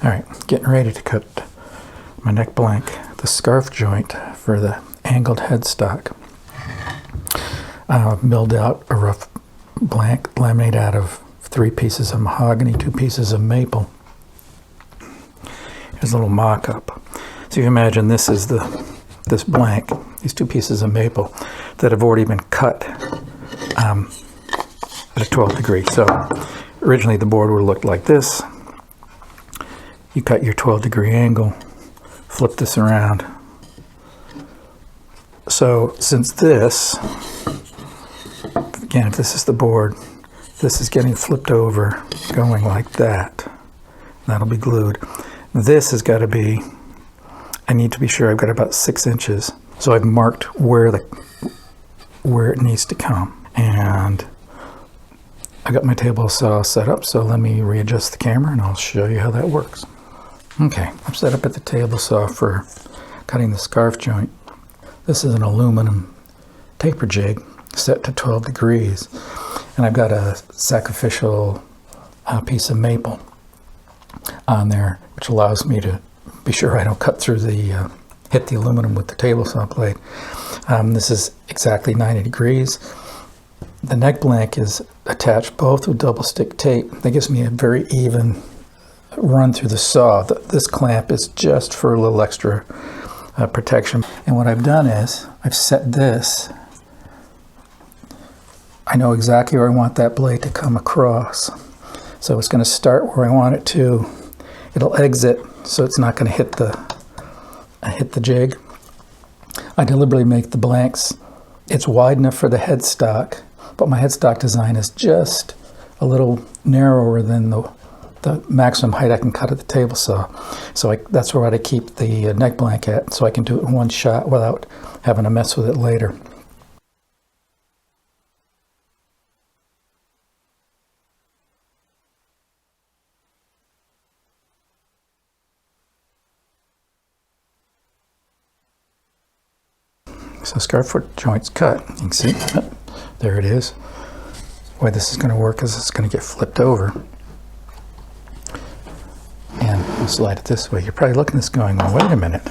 All right, getting ready to cut my neck blank, the scarf joint for the angled headstock. Milled out a rough blank laminate out of 3 pieces of mahogany, 2 pieces of maple. Here's a little mock-up. So you imagine this is this blank, these 2 pieces of maple that have already been cut at a 12 degree. So originally the board would have looked like this. You cut your 12 degree angle, flip this around. So since this, again, if this is the board, this is getting flipped over, going like that. That'll be glued. This has got to be, I need to be sure I've got about 6 inches. So I've marked where it needs to come. And I got my table saw set up, so let me readjust the camera and I'll show you how that works. Okay, I'm set up at the table saw for cutting the scarf joint. This is an aluminum taper jig set to 12 degrees. And I've got a sacrificial piece of maple on there, which allows me to be sure I don't cut through the, hit the aluminum with the table saw blade. This is exactly 90 degrees. The neck blank is attached both with double stick tape. That gives me a very even run through the saw. This clamp is just for a little extra protection. And what I've done is I've set this. I know exactly where I want that blade to come across. So it's going to start where I want it to. It'll exit, so it's not going to hit the jig. I deliberately make the blanks. It's wide enough for the headstock, but my headstock design is just a little narrower than the maximum height I can cut at the table saw. So that's where I keep the neck blank at, so I can do it in one shot without having to mess with it later. So scarf foot joint's cut. You can see, there it is. The way this is going to work is it's going to get flipped over. And we'll slide it this way. You're probably looking at this going, well, wait a minute,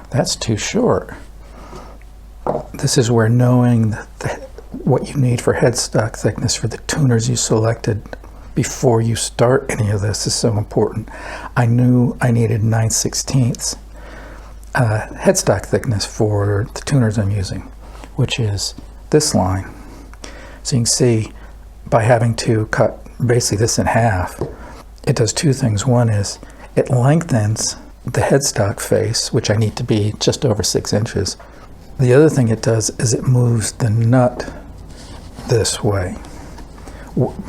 that's too short. This is where knowing what you need for headstock thickness for the tuners you selected before you start any of this is so important. I knew I needed 9/16 headstock thickness for the tuners I'm using, which is this line. So you can see by having to cut basically this in half, it does 2 things. One is it lengthens the headstock face, which I need to be just over 6 inches. The other thing it does is it moves the nut this way,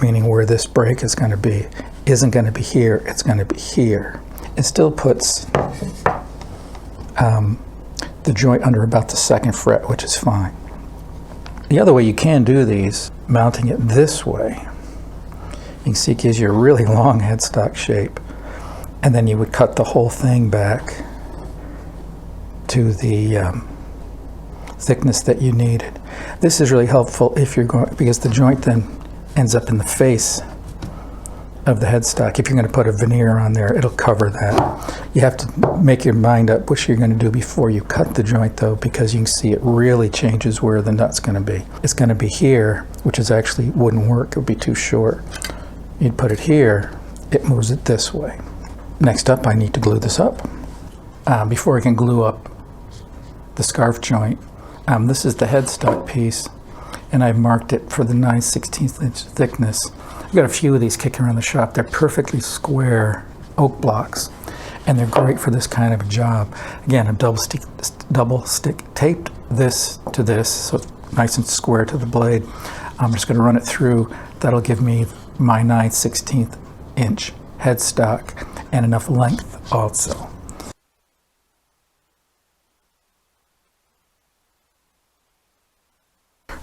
meaning where this break is going to be isn't going to be here, it's going to be here. It still puts the joint under about the 2nd fret, which is fine. The other way you can do these, mounting it this way, you can see it gives you a really long headstock shape, and then you would cut the whole thing back to the thickness that you needed. This is really helpful if you're going, because the joint then ends up in the face of the headstock. If you're going to put a veneer on there, it'll cover that. You have to make your mind up what you're going to do before you cut the joint, though, because you can see it really changes where the nut's going to be. It's going to be here, which is actually wouldn't work. It would be too short. You'd put it here, it moves it this way. Next up, I need to glue this up. Before I can glue up the scarf joint, this is the headstock piece, and I've marked it for the 9/16 inch thickness. I've got a few of these kicking around the shop. They're perfectly square oak blocks, and they're great for this kind of a job. Again, I've double stick taped this to this, so it's nice and square to the blade. I'm just going to run it through. That'll give me my 9/16 inch headstock and enough length also.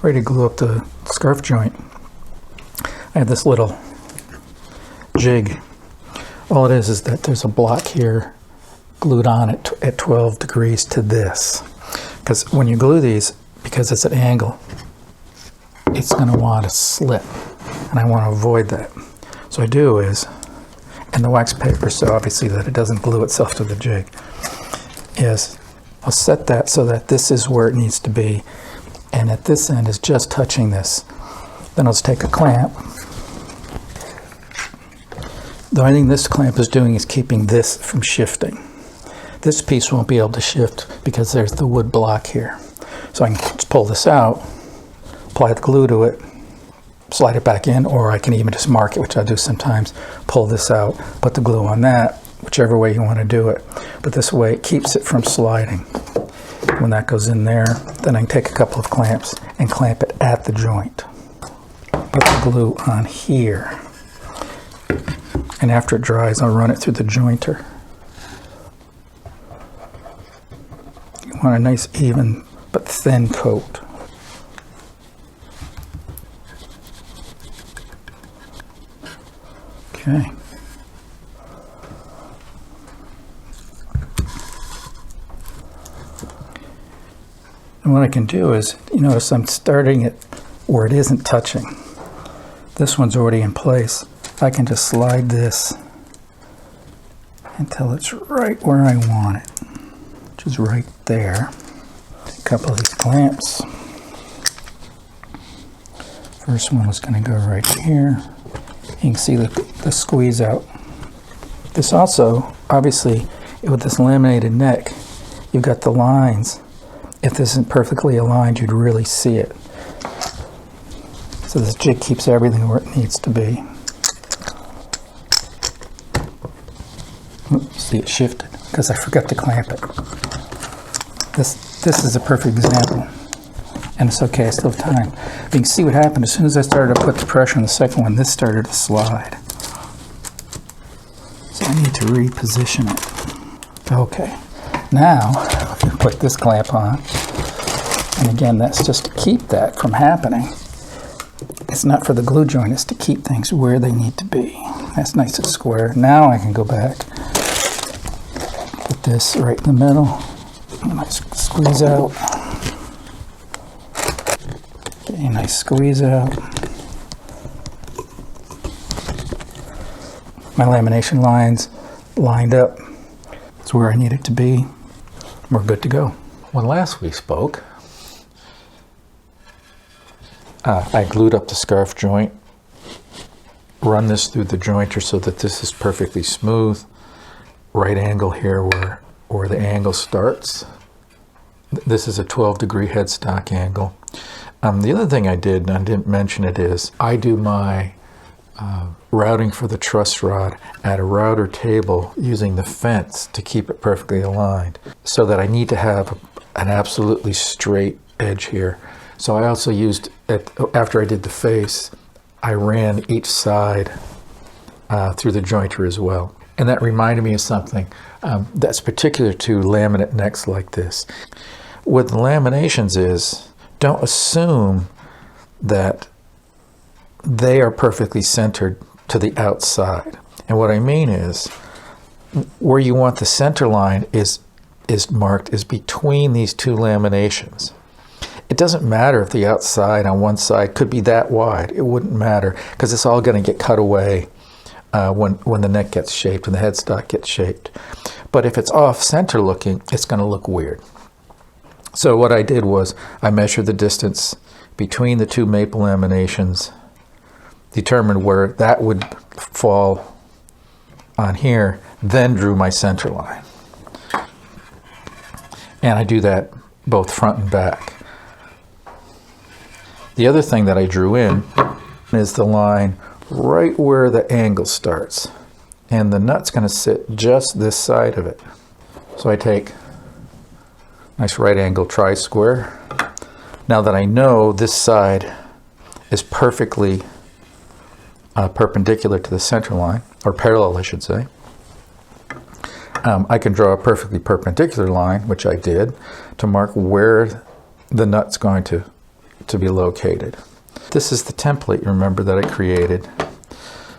Ready to glue up the scarf joint. I have this little jig. All it is that there's a block here glued on it at 12 degrees to this. Because when you glue these, because it's an angle, it's going to want to slip, and I want to avoid that. So what I do is and the wax paper, so obviously that it doesn't glue itself to the jig, is I'll set that so that this is where it needs to be, and at this end is just touching this. Then I'll just take a clamp. The only thing this clamp is doing is keeping this from shifting. This piece won't be able to shift because there's the wood block here. So I can just pull this out, apply the glue to it, slide it back in, or I can even just mark it, which I do sometimes, pull this out, put the glue on that, whichever way you want to do it. But this way it keeps it from sliding. When that goes in there, then I can take a couple of clamps and clamp it at the joint. Put the glue on here. And after it dries, I'll run it through the jointer. You want a nice even but thin coat. Okay. And what I can do is, you notice I'm starting it where it isn't touching. This one's already in place. I can just slide this until it's right where I want it, which is right there. A couple of these clamps. First one is going to go right here. You can see the squeeze out. This also, obviously, with this laminated neck, you've got the lines. If this isn't perfectly aligned, you'd really see it. So this jig keeps everything where it needs to be. Oops, see, it shifted because I forgot to clamp it. This is a perfect example, and it's okay, I still have time. But you can see what happened as soon as I started to put the pressure on the second one. This started to slide. So I need to reposition it. Okay, now I'm going to put this clamp on, and again, that's just to keep that from happening. It's not for the glue joint, it's to keep things where they need to be. That's nice and square. Now I can go back, put this right in the middle, nice squeeze out. Okay, nice squeeze out. My lamination lines lined up. It's where I need it to be. We're good to go. When last we spoke, I glued up the scarf joint, run this through the jointer so that this is perfectly smooth. Right angle here where the angle starts. This is a 12-degree headstock angle. The other thing I did, and I didn't mention it, is I do my routing for the truss rod at a router table using the fence to keep it perfectly aligned, so that I need to have an absolutely straight edge here. So I also used, after I did the face, I ran each side through the jointer as well. And that reminded me of something that's particular to laminate necks like this. With laminations is, don't assume that they are perfectly centered to the outside. And what I mean is, where you want the center line is marked is between these two laminations. It doesn't matter if the outside on one side could be that wide. It wouldn't matter, because it's all going to get cut away when the neck gets shaped and the headstock gets shaped. But if it's off center looking, it's going to look weird. So what I did was I measured the distance between the two maple laminations, determined where that would fall on here, then drew my center line. And I do that both front and back. The other thing that I drew in is the line right where the angle starts. And the nut's going to sit just this side of it. So I take nice right angle tri-square. Now that I know this side is perfectly perpendicular to the center line, or parallel I should say, I can draw a perfectly perpendicular line, which I did, to mark where the nut's going to be located. This is the template, remember, that I created.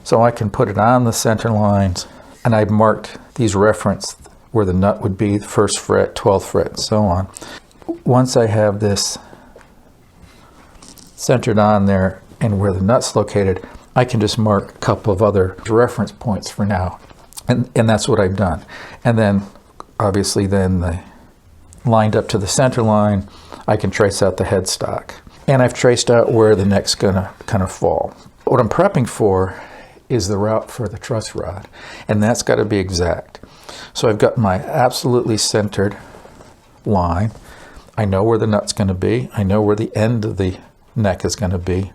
So I can put it on the center lines, and I've marked these reference where the nut would be, the 1st fret, 12th fret, and so on. Once I have this centered on there and where the nut's located, I can just mark a couple of other reference points for now. And that's what I've done. And then, obviously, lined up to the center line, I can trace out the headstock. And I've traced out where the neck's gonna kind of fall. What I'm prepping for is the route for the truss rod, and that's got to be exact. So I've got my absolutely centered line. I know where the nut's going to be. I know where the end of the neck is going to be,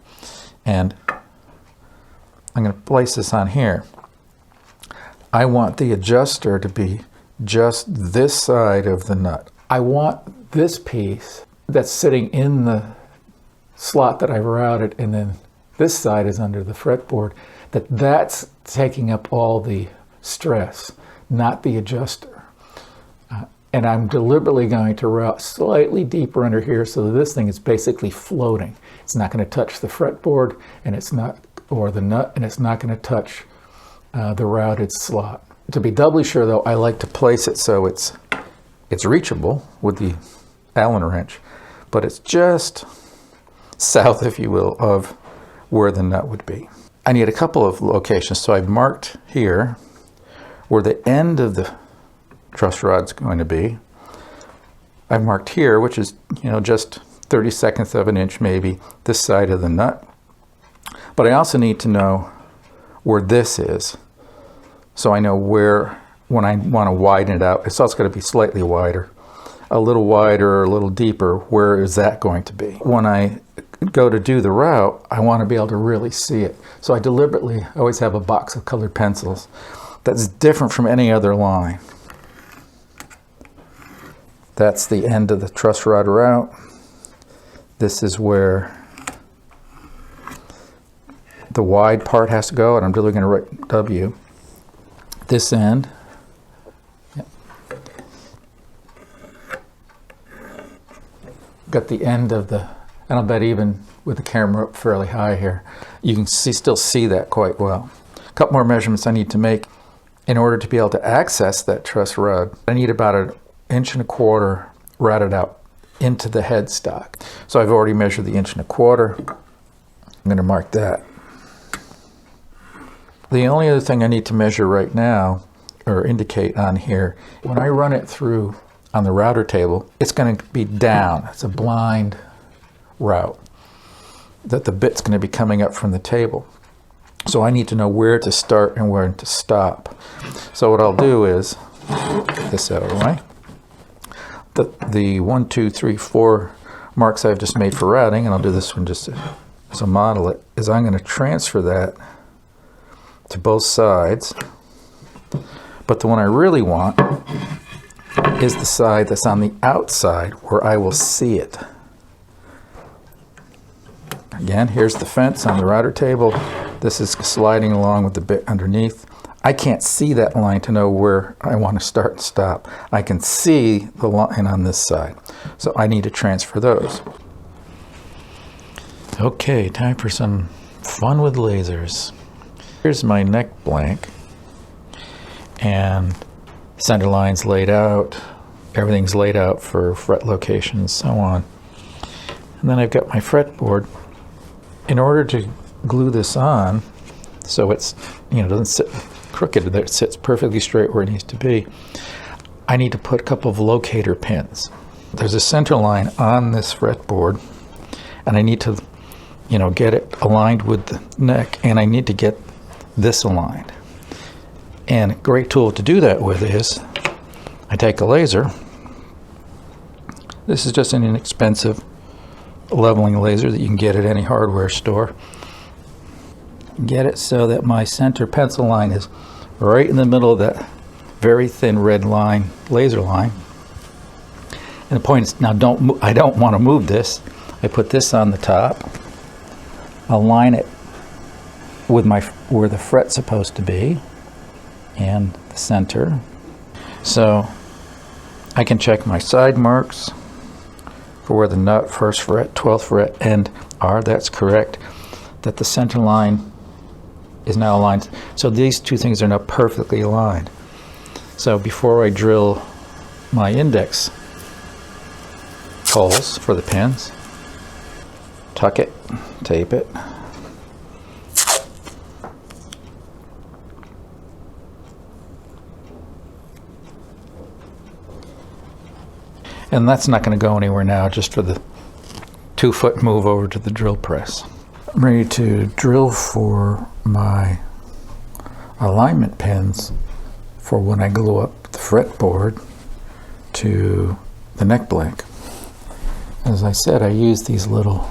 and I'm going to place this on here. I want the adjuster to be just this side of the nut. I want this piece that's sitting in the slot that I've routed, and then this side is under the fretboard, that's taking up all the stress, not the adjuster. And I'm deliberately going to route slightly deeper under here so that this thing is basically floating. It's not going to touch the fretboard, and it's not, or the nut, and it's not going to touch the routed slot. To be doubly sure, though, I like to place it so it's reachable with the Allen wrench, but it's just south, if you will, of where the nut would be. I need a couple of locations, so I've marked here where the end of the truss rod's going to be. I've marked here, which is, just 30/2 of an inch maybe, this side of the nut. But I also need to know where this is, so I know where, when I want to widen it out, it's also going to be slightly wider, a little wider, a little deeper. Where is that going to be? When I go to do the route, I want to be able to really see it. So I deliberately always have a box of colored pencils that's different from any other line. That's the end of the truss rod route. This is where the wide part has to go, and I'm really going to write W. This end. Got the end of the, and I'll bet even with the camera up fairly high here, you can still see that quite well. A couple more measurements I need to make in order to be able to access that truss rod. I need about 1.25 inches routed out into the headstock. So I've already measured the 1.25 inches. I'm going to mark that. The only other thing I need to measure right now, or indicate on here, when I run it through on the router table, it's going to be down. It's a blind route that the bit's going to be coming up from the table. So I need to know where to start and where to stop. So what I'll do is, get this out of the way. The 1, 2, 3, 4 marks I've just made for routing, and I'll do this one just to model it, is I'm going to transfer that to both sides. But the one I really want is the side that's on the outside where I will see it. Again, here's the fence on the router table. This is sliding along with the bit underneath. I can't see that line to know where I want to start and stop. I can see the line on this side. So I need to transfer those. Okay, time for some fun with lasers. Here's my neck blank. And center line's laid out. Everything's laid out for fret location and so on. And then I've got my fretboard. In order to glue this on, so it's, doesn't sit crooked there, it sits perfectly straight where it needs to be, I need to put a couple of locator pins. There's a center line on this fretboard, and I need to, get it aligned with the neck, and I need to get this aligned. And a great tool to do that with is, I take a laser. This is just an inexpensive leveling laser that you can get at any hardware store. Get it so that my center pencil line is right in the middle of that very thin red line, laser line. And the point is, now I don't want to move this. I put this on the top. Align it with where the fret's supposed to be and the center. So I can check my side marks for where the nut, 1st fret, 12th fret end are. That's correct. That the center line is now aligned. So these two things are now perfectly aligned. So before I drill my index holes for the pins, tuck it, tape it, And that's not going to go anywhere now, just for the 2-foot move over to the drill press. I'm ready to drill for my alignment pins for when I glue up the fretboard to the neck blank. As I said, I use these little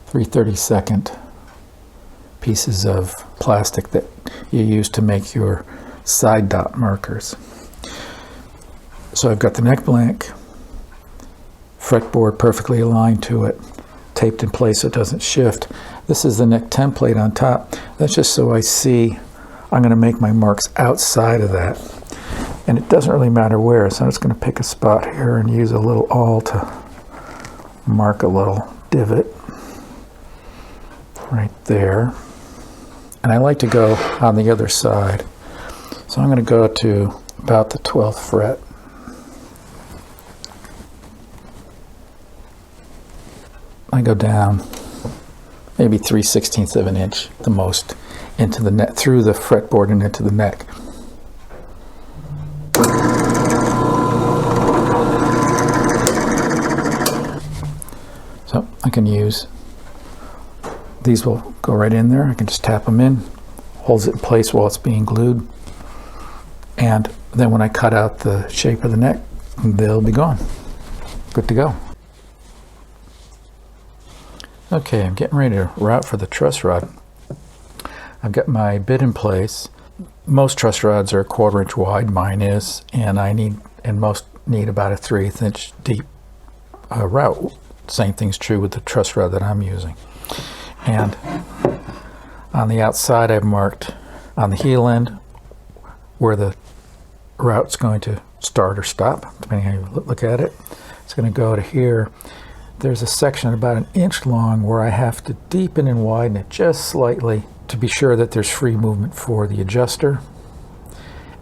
3/32 pieces of plastic that you use to make your side dot markers. So I've got the neck blank, fretboard perfectly aligned to it, taped in place so it doesn't shift. This is the neck template on top. That's just so I see I'm going to make my marks outside of that. And it doesn't really matter where, so I'm just going to pick a spot here and use a little awl to mark a little divot right there. And I like to go on the other side. So I'm going to go to about the 12th fret. I go down maybe 3/16 of an inch, the most, into the net, through the fretboard and into the neck. So I can use, these will go right in there. I can just tap them in, holds it in place while it's being glued. And then when I cut out the shape of the neck, they'll be gone. Good to go. Okay, I'm getting ready to route for the truss rod. I've got my bit in place. Most truss rods are 1/4 inch wide, mine is, and most need about a 1/3 inch deep route. Same thing's true with the truss rod that I'm using. And on the outside, I've marked on the heel end where the route's going to start or stop, depending on how you look at it. It's going to go to here. There's a section about 1 inch long where I have to deepen and widen it just slightly to be sure that there's free movement for the adjuster.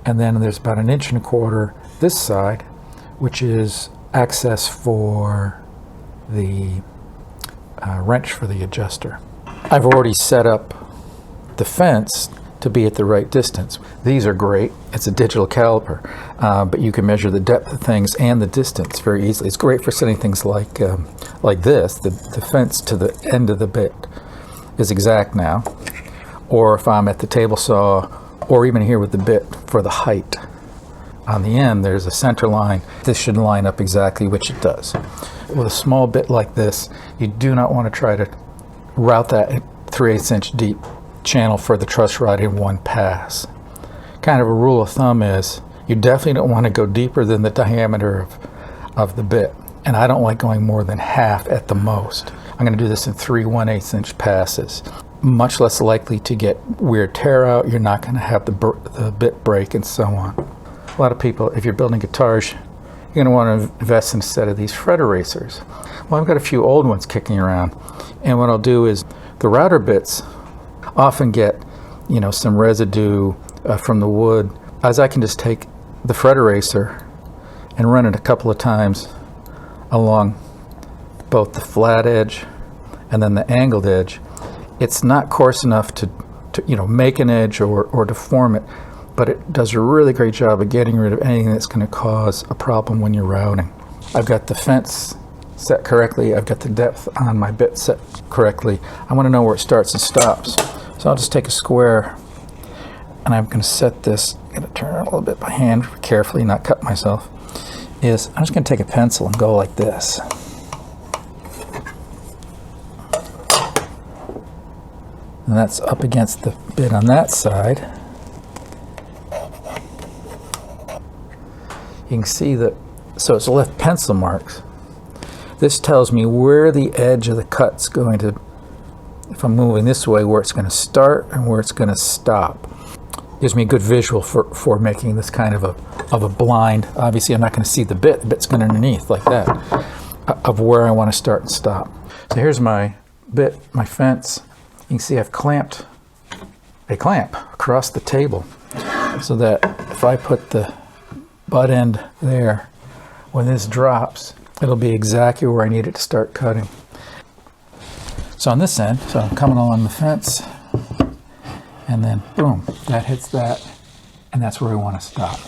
And then there's about 1.25 inches this side, which is access for the wrench for the adjuster. I've already set up the fence to be at the right distance. These are great. It's a digital caliper, but you can measure the depth of things and the distance very easily. It's great for setting things like this. The fence to the end of the bit is exact now. Or if I'm at the table saw, or even here with the bit for the height. On the end, there's a center line. This should line up exactly, which it does. With a small bit like this, you do not want to try to route that 3/8 inch deep channel for the truss rod in one pass. Kind of a rule of thumb is you definitely don't want to go deeper than the diameter of the bit. And I don't like going more than half at the most. I'm going to do this in 3 1/8 inch passes. Much less likely to get weird tear out. You're not going to have the bit break and so on. A lot of people, if you're building guitars, you're going to want to invest in a set of these fret erasers. Well, I've got a few old ones kicking around, and what I'll do is the router bits often get, some residue from the wood. As I can just take the fret eraser and run it a couple of times along both the flat edge and then the angled edge. It's not coarse enough to make an edge or deform it, but it does a really great job of getting rid of anything that's going to cause a problem when you're routing. I've got the fence set correctly. I've got the depth on my bit set correctly. I want to know where it starts and stops. So I'll just take a square and I'm going to set this. I'm going to turn it a little bit by hand carefully, not cut myself. I'm just going to take a pencil and go like this. And that's up against the bit on that side. You can see that, so it's left pencil marks. This tells me where the edge of the cut's going to, if I'm moving this way, where it's going to start and where it's going to stop. Gives me a good visual for making this kind of a blind. Obviously I'm not going to see the bit's going underneath like that, of where I want to start and stop. So here's my bit, my fence. You can see I've clamped a clamp across the table so that if I put the butt end there, when this drops, it'll be exactly where I need it to start cutting. So on this end, so I'm coming along the fence, and then boom, that hits that, and that's where we want to stop.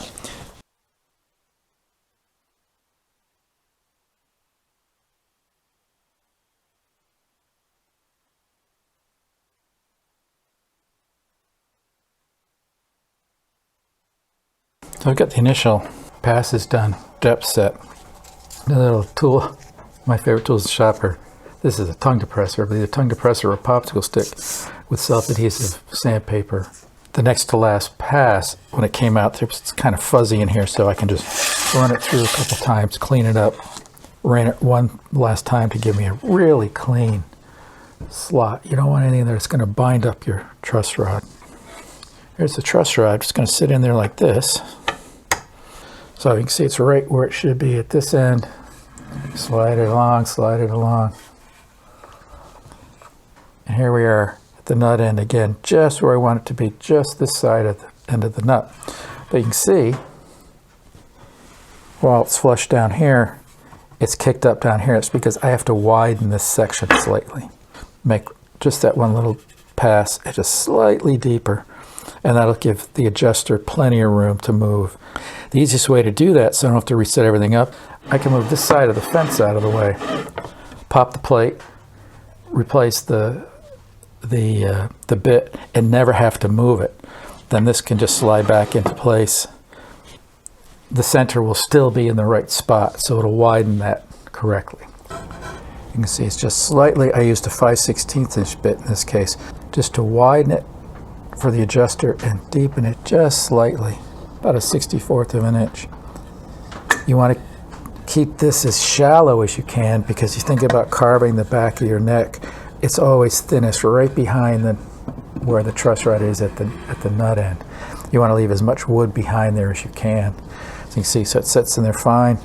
So I've got the initial passes done, depth set. The little tool, my favorite tool is the shopper. This is a tongue depressor, but either tongue depressor or a popsicle stick with self-adhesive sandpaper. The next to last pass, when it came out, it's kind of fuzzy in here, so I can just run it through a couple times, clean it up. Ran it one last time to give me a really clean slot. You don't want anything that's going to bind up your truss rod. Here's the truss rod. It's going to sit in there like this. So you can see it's right where it should be at this end. Slide it along, slide it along. And here we are at the nut end again, just where I want it to be, just this side of the end of the nut. But you can see, while it's flush down here, it's kicked up down here. It's because I have to widen this section slightly. Make just that one little pass, it's just slightly deeper. And that'll give the adjuster plenty of room to move. The easiest way to do that, so I don't have to reset everything up, I can move this side of the fence out of the way. Pop the plate, replace the bit, and never have to move it. Then this can just slide back into place. The center will still be in the right spot, so it'll widen that correctly. You can see it's just slightly, I used a 5/16 inch bit in this case, just to widen it for the adjuster and deepen it just slightly, about a 1/64 of an inch. You want to keep this as shallow as you can, because you think about carving the back of your neck, it's always thinnest right behind where the truss rod is at the nut end. You want to leave as much wood behind there as you can. So you can see, so it sits in there fine.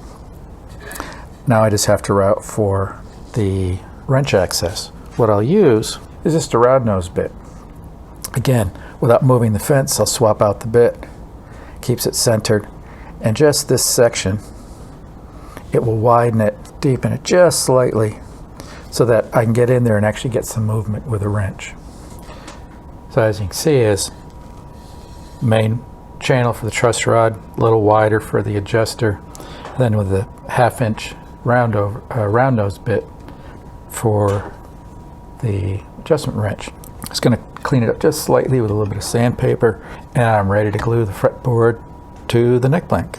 Now I just have to route for the wrench access. What I'll use is just a round nose bit. Again, without moving the fence, I'll swap out the bit, keeps it centered, and just this section, it will widen it, deepen it just slightly, so that I can get in there and actually get some movement with a wrench. So as you can see, is main channel for the truss rod, a little wider for the adjuster, then with the 1/2 inch round nose bit for the adjustment wrench. It's going to clean it up just slightly with a little bit of sandpaper, and I'm ready to glue the fretboard to the neck blank.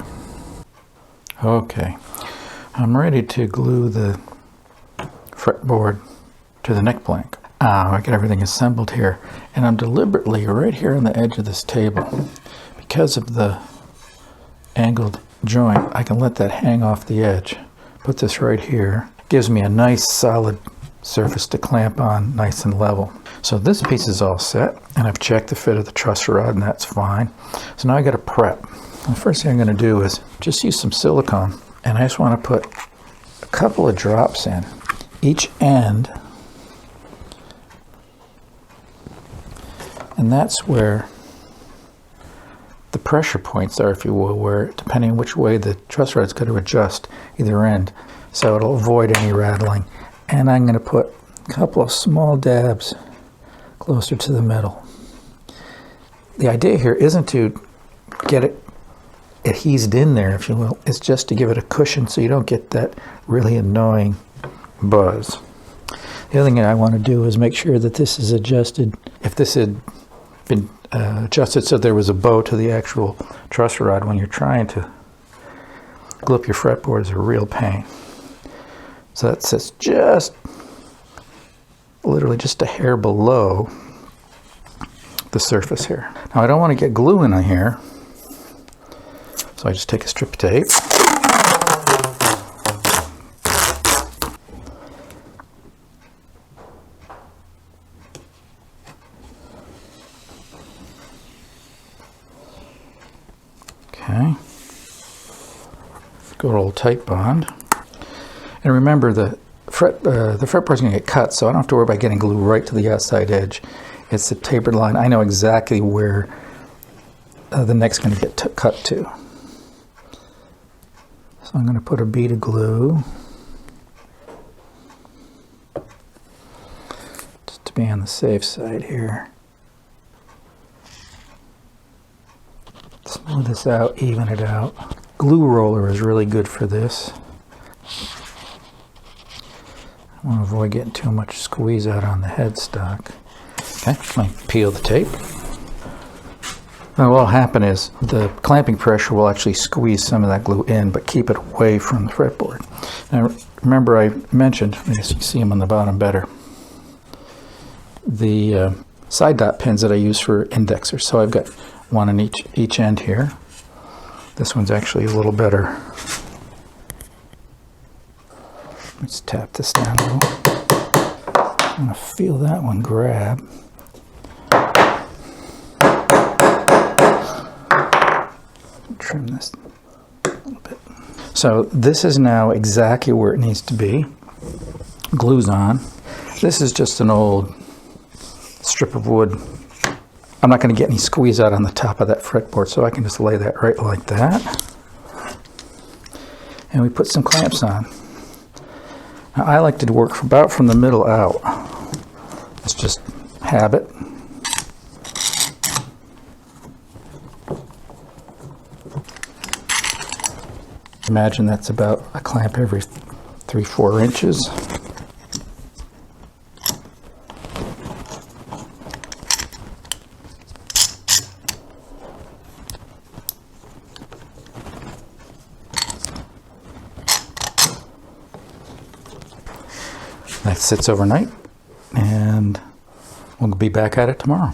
Okay, I'm ready to glue the fretboard to the neck blank. I got everything assembled here, and I'm deliberately right here on the edge of this table. Because of the angled joint, I can let that hang off the edge. Put this right here. Gives me a nice solid surface to clamp on, nice and level. So this piece is all set, and I've checked the fit of the truss rod, and that's fine. So now I got to prep. The first thing I'm going to do is just use some silicone, and I just want to put a couple of drops in each end, and that's where the pressure points are, if you will, where depending on which way the truss rod is going to adjust either end, so it'll avoid any rattling. And I'm going to put a couple of small dabs closer to the middle. The idea here isn't to get it adhesed in there, if you will. It's just to give it a cushion so you don't get that really annoying buzz. The other thing I want to do is make sure that this is adjusted. If this had been adjusted so there was a bow to the actual truss rod, when you're trying to glue up your fretboard, is a real pain. So that sits just literally just a hair below the surface here. Now I don't want to get glue in here, so I just take a strip of tape. Okay. Good old tight bond. And remember, the fretboard's going to get cut, so I don't have to worry about getting glue right to the outside edge. It's a tapered line. I know exactly where the neck's going to get cut to. So I'm going to put a bead of glue just to be on the safe side here. Smooth this out, even it out. Glue roller is really good for this. I want to avoid getting too much squeeze out on the headstock. Okay, I peel the tape. Now what will happen is the clamping pressure will actually squeeze some of that glue in, but keep it away from the fretboard. Now remember I mentioned, as you see them on the bottom better, the side dot pins that I use for indexers. So I've got one on each end here. This one's actually a little better. Let's tap this down a little. I'm going to feel that one grab. Trim this a little bit. So this is now exactly where it needs to be. Glue's on. This is just an old strip of wood. I'm not going to get any squeeze out on the top of that fretboard, so I can just lay that right like that. And we put some clamps on. Now, I like to work about from the middle out. It's just habit. Imagine that's about a clamp every 3-4 inches. That sits overnight, and we'll be back at it tomorrow.